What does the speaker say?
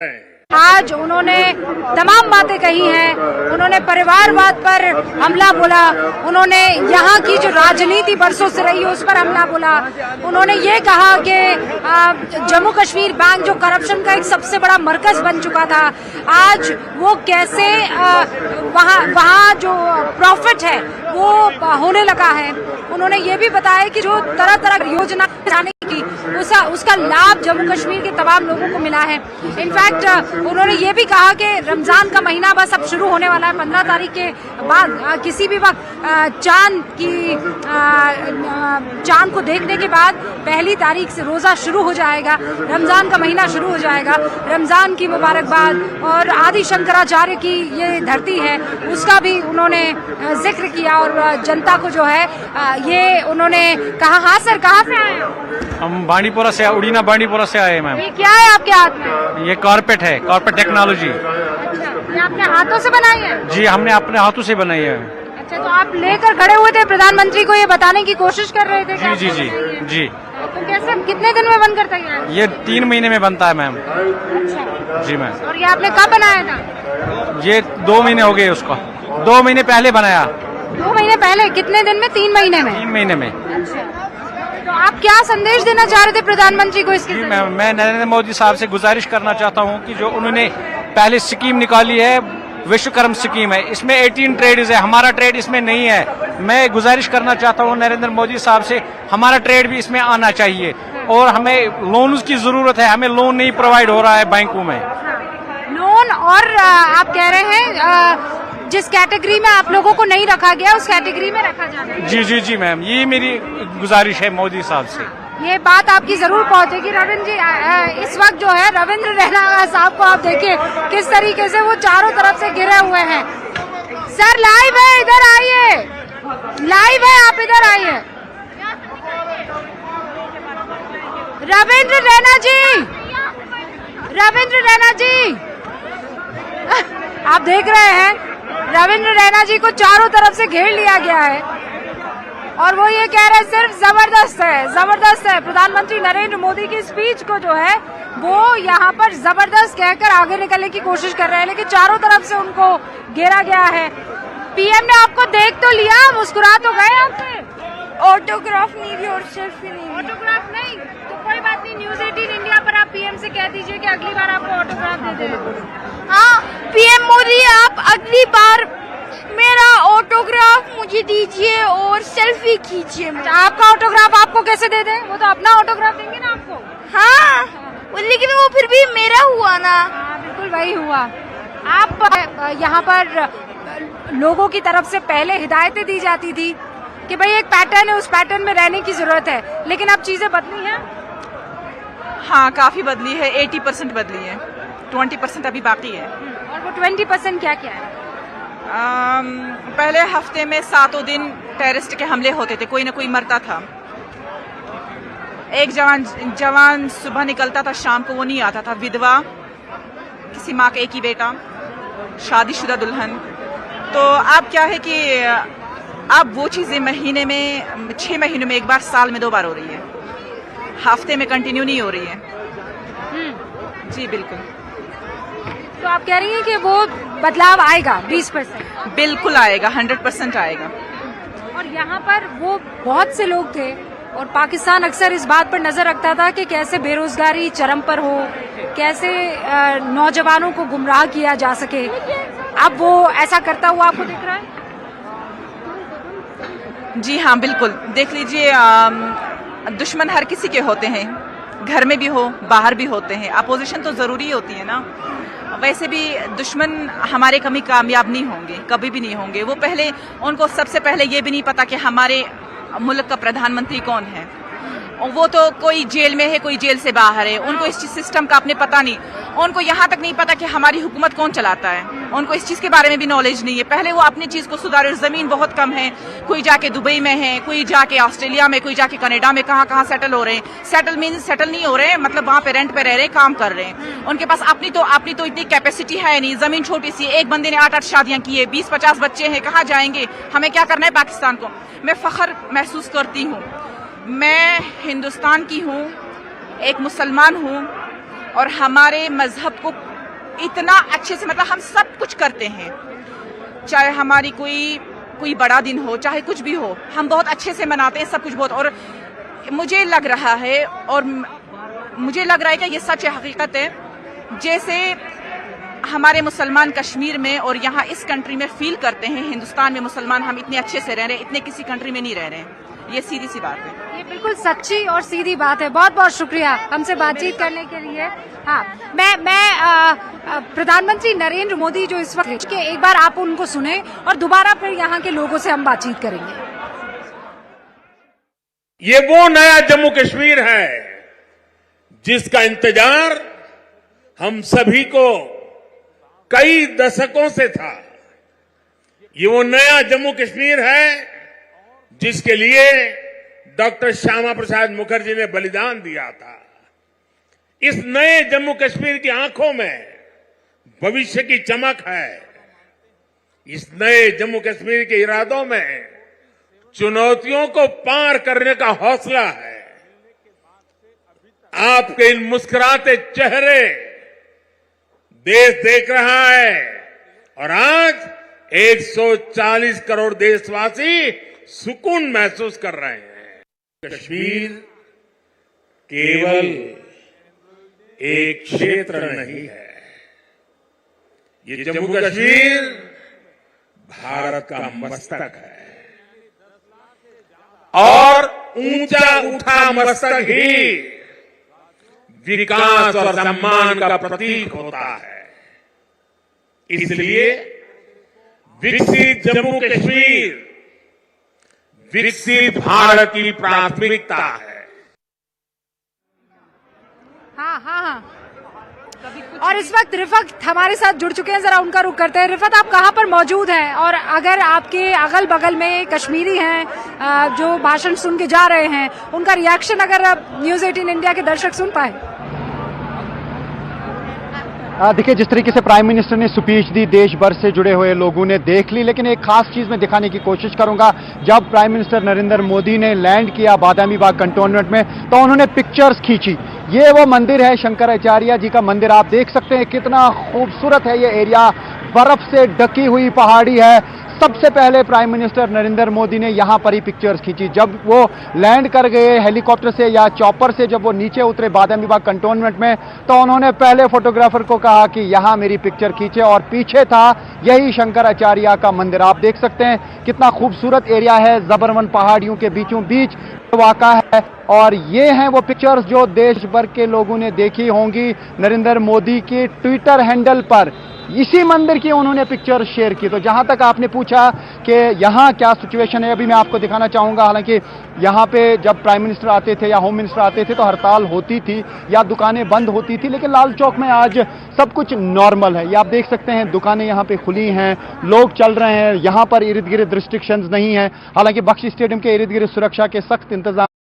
आज उन्होंने तमाम बातें कही हैं। उन्होंने परिवारवाद पर हमला बोला, उन्होंने यहाँ की जो राजनीति बरसों से रही है उस पर हमला बोला। उन्होंने ये कहा कि जम्मू कश्मीर बैंक जो करप्शन का एक सबसे बड़ा मरकज बन चुका था, आज वो कैसे वहाँ जो प्रॉफिट है वो होने लगा है। उन्होंने ये भी बताया कि जो तरह तरह की योजना चलाने की उसका लाभ जम्मू कश्मीर के तमाम लोगों को मिला है। इनफैक्ट उन्होंने ये भी कहा कि रमजान का महीना बस अब शुरू होने वाला है। 15 तारीख के बाद किसी भी वक्त चांद को देखने के बाद 1 तारीख से रोजा शुरू हो जाएगा, रमजान का महीना शुरू हो जाएगा। रमजान की मुबारकबाद और आदि शंकराचार्य की ये धरती है उसका भी उन्होंने जिक्र किया और जनता को जो है ये उन्होंने कहा। हाँ सर, कहाँ से आए हो? हम बांडीपुरा से, उड़ीना बांडीपुरा से आए मैम। ये क्या है आपके हाथ में? ये कारपेट है, कारपेट टेक्नोलॉजी। अच्छा, ये आपने हाथों से बनाई है? जी, हमने अपने हाथों से बनाई है। अच्छा, तो आप लेकर खड़े हुए थे, प्रधानमंत्री को ये बताने की कोशिश कर रहे थे? जी जी जी जी। तो कैसे, कितने दिन में बनकर तैयार? ये 3 महीने में बनता है मैम। अच्छा जी मैम। और ये आपने कब बनाया था? ये 2 महीने हो गए उसका, 2 महीने पहले बनाया। 2 महीने पहले? कितने दिन में? 3 महीने में? 3 महीने में। अच्छा, तो आप क्या संदेश देना चाह रहे थे प्रधानमंत्री को इसके? मैं नरेंद्र मोदी साहब से गुजारिश करना चाहता हूँ कि जो उन्होंने पहले स्कीम निकाली है, विश्वकर्म स्कीम है, इसमें 18 ट्रेड है, हमारा ट्रेड इसमें नहीं है। मैं गुजारिश करना चाहता हूँ नरेंद्र मोदी साहब से, हमारा ट्रेड भी इसमें आना चाहिए और हमें लोन की जरूरत है। हमें लोन नहीं प्रोवाइड हो रहा है बैंकों में। लोन, और आप कह रहे हैं जिस कैटेगरी में आप लोगों को नहीं रखा गया उस कैटेगरी में रखा जाना है। जी जी जी मैम, ये मेरी गुजारिश है मोदी साहब से। ये बात आपकी जरूर पहुंचेगी। रविंद्र जी, इस वक्त जो है रविंद्र रैना साहब को आप देखिए किस तरीके से वो चारों तरफ से घिरे हुए हैं। सर लाइव है, इधर आइए, लाइव है, आप इधर आइए। रविंद्र रैना जी, रविंद्र रैना जी, आप देख रहे हैं रविंद्र रैना जी को चारों तरफ से घेर लिया गया है और वो ये कह रहे हैं सिर्फ जबरदस्त है, जबरदस्त है। प्रधानमंत्री नरेंद्र मोदी की स्पीच को जो है वो यहाँ पर जबरदस्त कहकर आगे निकलने की कोशिश कर रहे हैं, लेकिन चारों तरफ से उनको घेरा गया है। पीएम ने आपको देख तो लिया, मुस्कुरा तो गए आपसे? ऑटोग्राफ नहीं भी और सेल्फी नहीं। ऑटोग्राफ नहीं तो कोई बात नहीं, न्यूज 18 इंडिया पर आप पीएम से कह दीजिए कि अगली बार आपको ऑटोग्राफ दे दे। हाँ, पीएम मोदी आप अगली बार मेरा ऑटोग्राफ मुझे दीजिए और सेल्फी खींचिए। आपका ऑटोग्राफ आपको कैसे दे दें? वो तो अपना ऑटोग्राफ देंगे ना आपको। हाँ, लेकिन वो फिर भी मेरा हुआ ना। हाँ, बिल्कुल वही हुआ। आप यहाँ पर लोगों की तरफ से पहले हिदायतें दी जाती थी कि भाई एक पैटर्न है, उस पैटर्न में रहने की जरूरत है, लेकिन अब चीजें बदली हैं। हाँ, काफी बदली है, 80% बदली है, 20% अभी बाकी है। और वो 20% क्या क्या है? पहले हफ्ते में 7 दिन टेररिस्ट के हमले होते थे, कोई ना कोई मरता था। एक जवान सुबह निकलता था, शाम को वो नहीं आता था। विधवा, किसी माँ का एक ही बेटा, शादीशुदा दुल्हन। तो अब क्या है कि अब वो चीजें महीने में 6 महीनों में एक बार, साल में 2 बार हो रही है, हफ्ते में कंटिन्यू नहीं हो रही है। जी बिल्कुल। तो आप कह रही हैं कि वो बदलाव आएगा 20%? बिल्कुल आएगा, 100% आएगा। और यहाँ पर वो बहुत से लोग थे और पाकिस्तान अक्सर इस बात पर नजर रखता था कि कैसे बेरोजगारी चरम पर हो, कैसे नौजवानों को गुमराह किया जा सके। अब वो ऐसा करता हुआ आपको दिख रहा है? जी हाँ, बिल्कुल। देख लीजिए, दुश्मन हर किसी के होते हैं, घर में भी हो, बाहर भी होते हैं। अपोजिशन तो जरूरी होती है ना। वैसे भी दुश्मन हमारे कभी कामयाब नहीं होंगे, कभी भी नहीं होंगे। वो पहले, उनको सबसे पहले ये भी नहीं पता कि हमारे मुल्क का प्रधानमंत्री कौन है। वो तो कोई जेल में है, कोई जेल से बाहर है, उनको इस सिस्टम का अपने पता नहीं। उनको यहाँ तक नहीं पता कि हमारी हुकूमत कौन चलाता है, उनको इस चीज के बारे में भी नॉलेज नहीं है। पहले वो अपनी चीज को सुधारे। जमीन बहुत कम है, कोई जाके दुबई में है, कोई जाके ऑस्ट्रेलिया में, कोई जाके कनाडा में, कहाँ सेटल हो रहे हैं। सेटल मीन्स सेटल नहीं हो रहे हैं, मतलब वहाँ पे रेंट पे रह रहे हैं, काम कर रहे हैं। उनके पास अपनी तो इतनी कैपेसिटी है नहीं। जमीन छोटी सी है, एक बंदे ने 8-8 शादियां की है, 20-50 बच्चे हैं, कहाँ जाएंगे? हमें क्या करना है पाकिस्तान को? मैं फख्र महसूस करती हूँ, मैं हिंदुस्तान की हूँ, एक मुसलमान हूँ और हमारे मजहब को इतना अच्छे से, मतलब हम सब कुछ करते हैं, चाहे हमारी कोई बड़ा दिन हो, चाहे कुछ भी हो, हम बहुत अच्छे से मनाते हैं सब कुछ बहुत। और मुझे लग रहा है कि ये सच है, हकीकत है, जैसे हमारे मुसलमान कश्मीर में और यहाँ इस कंट्री में फील करते हैं, हिंदुस्तान में मुसलमान हम इतने अच्छे से रह रहे हैं, इतने किसी कंट्री में नहीं रह रहे हैं। ये सीधी सी बात है, ये बिल्कुल सच्ची और सीधी बात है। बहुत बहुत शुक्रिया हमसे बातचीत करने के लिए। हाँ, मैं प्रधानमंत्री नरेंद्र मोदी जो इस वक्त के, एक बार आप उनको सुने और दोबारा फिर यहाँ के लोगों से हम बातचीत करेंगे। ये वो नया जम्मू कश्मीर है जिसका इंतजार हम सभी को कई दशकों से था। ये वो नया जम्मू कश्मीर है जिसके लिए डॉक्टर श्यामा प्रसाद मुखर्जी ने बलिदान दिया था। इस नए जम्मू कश्मीर की आंखों में भविष्य की चमक है। इस नए जम्मू कश्मीर के इरादों में चुनौतियों को पार करने का हौसला है। आपके इन मुस्कुराते चेहरे देश देख रहा है और आज 140 करोड़ देशवासी सुकून महसूस कर रहे हैं। कश्मीर केवल एक क्षेत्र नहीं है, ये जम्मू कश्मीर भारत का मस्तक है और ऊंचा उठा मस्तक ही विकास और सम्मान का प्रतीक होता है। इसलिए विकसित जम्मू कश्मीर विकसित भारत की प्राथमिकता है। हाँ। और इस वक्त रिफत हमारे साथ जुड़ चुके हैं, जरा उनका रुख करते हैं। रिफत, आप कहाँ पर मौजूद हैं और अगर आपके अगल बगल में कश्मीरी हैं जो भाषण सुन के जा रहे हैं, उनका रिएक्शन अगर न्यूज 18 इंडिया के दर्शक सुन पाए? देखिए, जिस तरीके से प्राइम मिनिस्टर ने स्पीच दी, देश भर से जुड़े हुए लोगों ने देख ली, लेकिन एक खास चीज मैं दिखाने की कोशिश करूंगा। जब प्राइम मिनिस्टर नरेंद्र मोदी ने लैंड किया बादामी बाग कंटोनमेंट में, तो उन्होंने पिक्चर्स खींची। ये वो मंदिर है, शंकराचार्य जी का मंदिर। आप देख सकते हैं कितना खूबसूरत है ये एरिया, बर्फ से ढकी हुई पहाड़ी है। सबसे पहले प्राइम मिनिस्टर नरेंद्र मोदी ने यहां पर ही पिक्चर्स खींची। जब वो लैंड कर गए हेलीकॉप्टर से या चॉपर से, जब वो नीचे उतरे बादामी बाग कंटोनमेंट में, तो उन्होंने पहले फोटोग्राफर को कहा कि यहां मेरी पिक्चर खींचे, और पीछे था यही शंकराचार्य का मंदिर। आप देख सकते हैं कितना खूबसूरत एरिया है, जबरवन पहाड़ियों के बीचों बीच वाक़ा है। और ये हैं वो पिक्चर्स जो देश भर के लोगों ने देखी होंगी नरेंद्र मोदी के ट्विटर हैंडल पर। इसी मंदिर की उन्होंने पिक्चर शेयर की। तो जहां तक आपने पूछा कि यहां क्या सिचुएशन है, अभी मैं आपको दिखाना चाहूंगा। हालांकि यहां पे जब प्राइम मिनिस्टर आते थे या होम मिनिस्टर आते थे तो हड़ताल होती थी या दुकानें बंद होती थी, लेकिन लाल चौक में आज सब कुछ नॉर्मल है। ये आप देख सकते हैं, दुकानें यहां पे खुली हैं, लोग चल रहे हैं, यहां पर इर्द गिर्द रिस्ट्रिक्शंस नहीं है। हालांकि बख्शी स्टेडियम के इर्द गिर्द सुरक्षा के सख्त इंतजाम